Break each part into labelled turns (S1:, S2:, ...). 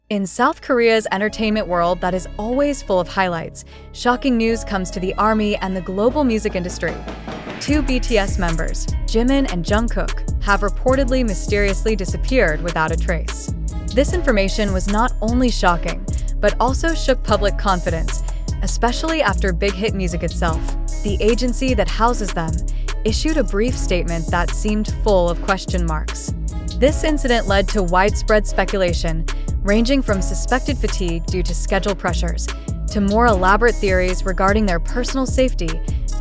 S1: In South Korea's entertainment world that is always full of highlights, shocking news comes to the ARMY and the global music industry. Two BTS members, Jimin and Jungkook, have reportedly mysteriously disappeared without a trace. This information was not only shocking, but also shook public confidence, especially after BigHit Music itself, the agency that houses them, issued a brief statement that seemed full of question marks. This incident led to widespread speculation, ranging from suspected fatigue due to schedule pressures to more elaborate theories regarding their personal safety.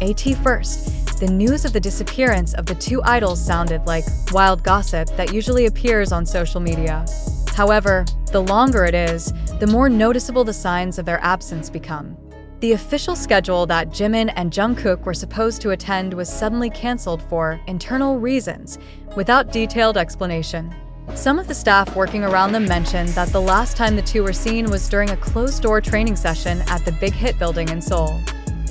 S1: At first, the news of the disappearance of the two idols sounded like wild gossip that usually appears on social media. However, the longer it is, the more noticeable the signs of their absence become. The official schedule that Jimin and Jungkook were supposed to attend was suddenly canceled for internal reasons, without detailed explanation. Some of the staff working around them mentioned that the last time the two were seen was during a closed-door training session at the BigHit building in Seoul.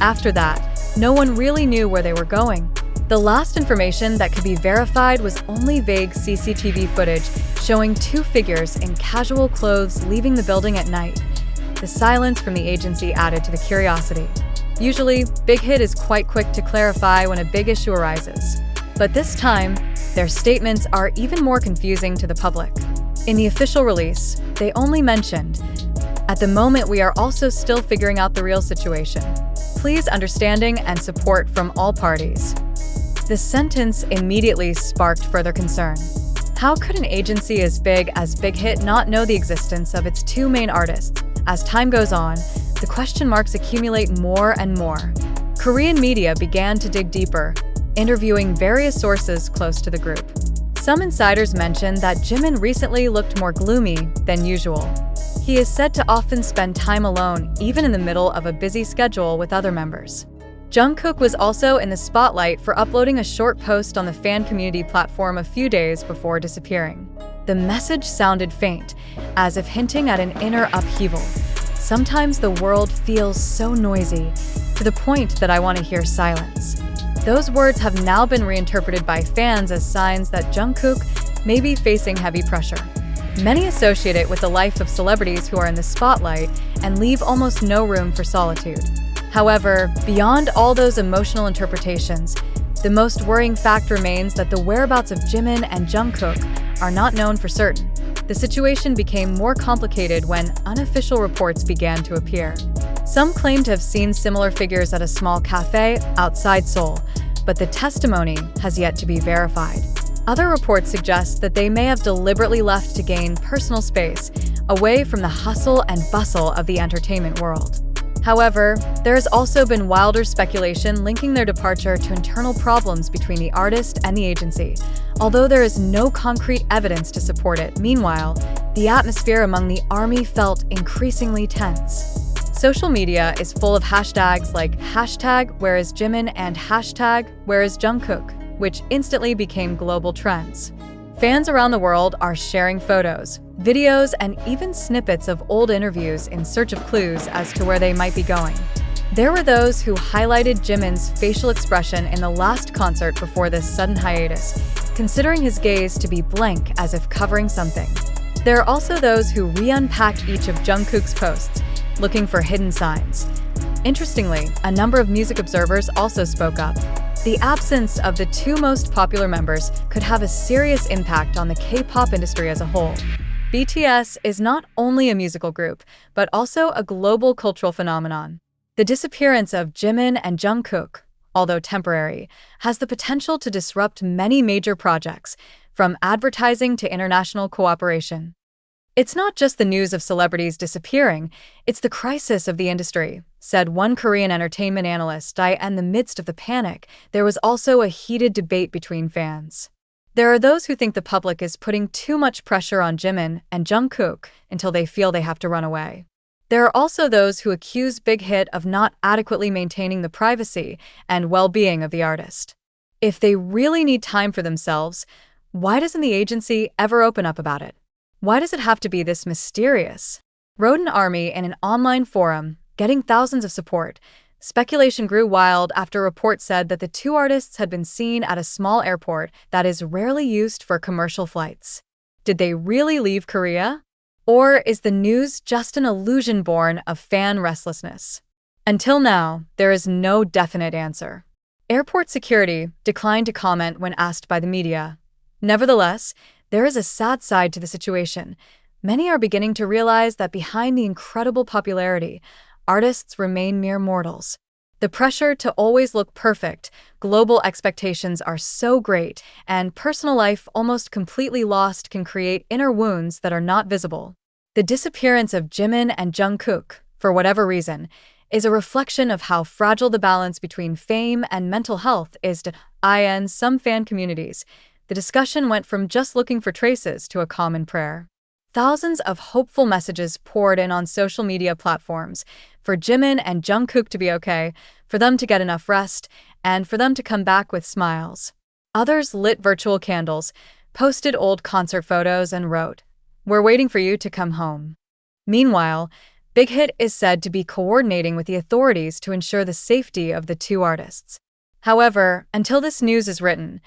S1: After that, no one really knew where they were going. The last information that could be verified was only vague CCTV footage showing two figures in casual clothes leaving the building at night. The silence from the agency added to the curiosity. Usually, BigHit is quite quick to clarify when a big issue arises. But this time, their statements are even more confusing to the public. In the official release, they only mentioned, "At the moment we are also still figuring out the real situation. Please understanding and support from all parties." The sentence immediately sparked further concern. How could an agency as big as BigHit not know the existence of its two main artists? As time goes on, the question marks accumulate more and more. Korean media began to dig deeper, interviewing various sources close to the group. Some insiders mentioned that Jimin recently looked more gloomy than usual. He is said to often spend time alone, even in the middle of a busy schedule with other members. Jungkook was also in the spotlight for uploading a short post on the fan community platform a few days before disappearing. The message sounded faint, as if hinting at an inner upheaval. "Sometimes the world feels so noisy, to the point that I want to hear silence." Those words have now been reinterpreted by fans as signs that Jungkook may be facing heavy pressure. Many associate it with the life of celebrities who are in the spotlight and leave almost no room for solitude. However, beyond all those emotional interpretations, the most worrying fact remains that the whereabouts of Jimin and Jungkook are not known for certain. The situation became more complicated when unofficial reports began to appear. Some claim to have seen similar figures at a small cafe outside Seoul, but the testimony has yet to be verified. Other reports suggest that they may have deliberately left to gain personal space, away from the hustle and bustle of the entertainment world. However, there has also been wilder speculation linking their departure to internal problems between the artist and the agency, although there is no concrete evidence to support it. Meanwhile, the atmosphere among the ARMY felt increasingly tense. Social media is full of hashtags like #WhereIsJimin and #WhereIsJungkook, which instantly became global trends. Fans around the world are sharing photos, videos, and even snippets of old interviews in search of clues as to where they might be going. There were those who highlighted Jimin's facial expression in the last concert before this sudden hiatus, considering his gaze to be blank as if covering something. There are also those who re-unpacked each of Jungkook's posts, looking for hidden signs. Interestingly, a number of music observers also spoke up. The absence of the two most popular members could have a serious impact on the K-pop industry as a whole. BTS is not only a musical group, but also a global cultural phenomenon. The disappearance of Jimin and Jungkook, although temporary, has the potential to disrupt many major projects, from advertising to international cooperation. "It's not just the news of celebrities disappearing, it's the crisis of the industry," said one Korean entertainment analyst. In the midst of the panic, there was also a heated debate between fans. There are those who think the public is putting too much pressure on Jimin and Jungkook until they feel they have to run away. There are also those who accuse BigHit of not adequately maintaining the privacy and well-being of the artist. If they really need time for themselves, why doesn't the agency ever open up about it? Why does it have to be this mysterious? Wrote an ARMY in an online forum, getting thousands of support. Speculation grew wild after reports said that the two artists had been seen at a small airport that is rarely used for commercial flights. Did they really leave Korea? Or is the news just an illusion born of fan restlessness? Until now, there is no definite answer. Airport security declined to comment when asked by the media. Nevertheless, there is a sad side to the situation. Many are beginning to realize that behind the incredible popularity, artists remain mere mortals. The pressure to always look perfect, global expectations are so great, and personal life almost completely lost can create inner wounds that are not visible. The disappearance of Jimin and Jungkook, for whatever reason, is a reflection of how fragile the balance between fame and mental health is in some fan communities. The discussion went from just looking for traces to a common prayer. Thousands of hopeful messages poured in on social media platforms for Jimin and Jungkook to be okay, for them to get enough rest, and for them to come back with smiles. Others lit virtual candles, posted old concert photos, and wrote, "We're waiting for you to come home." Meanwhile, BigHit is said to be coordinating with the authorities to ensure the safety of the two artists. However, until this news is written,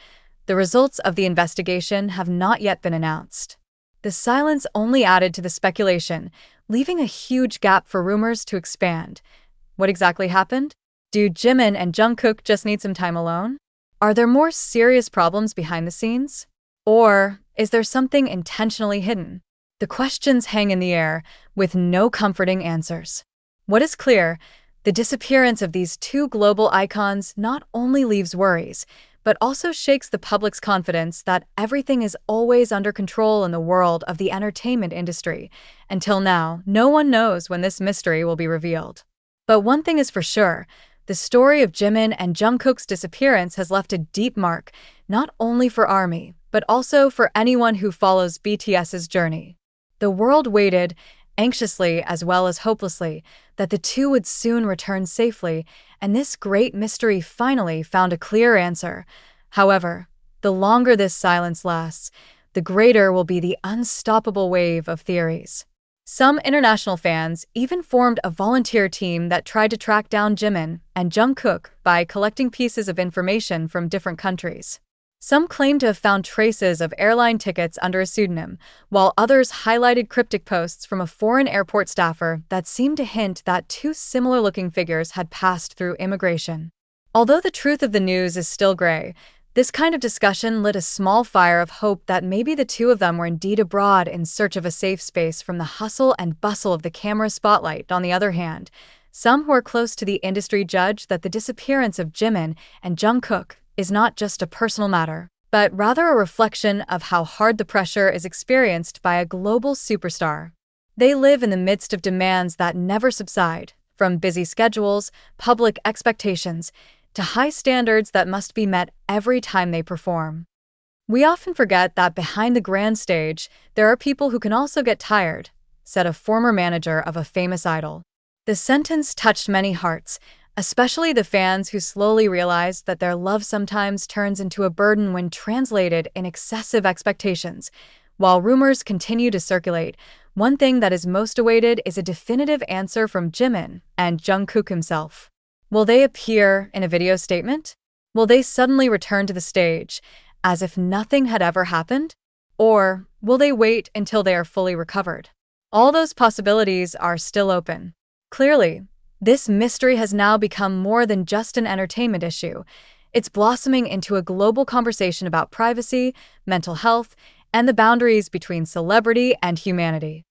S1: the results of the investigation have not yet been announced. The silence only added to the speculation, leaving a huge gap for rumors to expand. What exactly happened? Do Jimin and Jungkook just need some time alone? Are there more serious problems behind the scenes? Or is there something intentionally hidden? The questions hang in the air, with no comforting answers. What is clear, the disappearance of these two global icons not only leaves worries, but also shakes the public's confidence that everything is always under control in the world of the entertainment industry. Until now, no one knows when this mystery will be revealed. But one thing is for sure, the story of Jimin and Jungkook's disappearance has left a deep mark, not only for ARMY, but also for anyone who follows BTS's journey. The world waited, anxiously as well as hopelessly, that the two would soon return safely, and this great mystery finally found a clear answer. However, the longer this silence lasts, the greater will be the unstoppable wave of theories. Some international fans even formed a volunteer team that tried to track down Jimin and Jungkook by collecting pieces of information from different countries. Some claim to have found traces of airline tickets under a pseudonym, while others highlighted cryptic posts from a foreign airport staffer that seemed to hint that two similar-looking figures had passed through immigration. Although the truth of the news is still gray, this kind of discussion lit a small fire of hope that maybe the two of them were indeed abroad in search of a safe space from the hustle and bustle of the camera spotlight. On the other hand, some who are close to the industry judge that the disappearance of Jimin and Jungkook is not just a personal matter, but rather a reflection of how hard the pressure is experienced by a global superstar. They live in the midst of demands that never subside, from busy schedules, public expectations, to high standards that must be met every time they perform. We often forget that behind the grand stage, there are people who can also get tired, said a former manager of a famous idol. The sentence touched many hearts, especially the fans who slowly realized that their love sometimes turns into a burden when translated in excessive expectations. While rumors continue to circulate, one thing that is most awaited is a definitive answer from Jimin and Jungkook himself. Will they appear in a video statement? Will they suddenly return to the stage, as if nothing had ever happened? Or will they wait until they are fully recovered? All those possibilities are still open. Clearly, this mystery has now become more than just an entertainment issue. It's blossoming into a global conversation about privacy, mental health, and the boundaries between celebrity and humanity.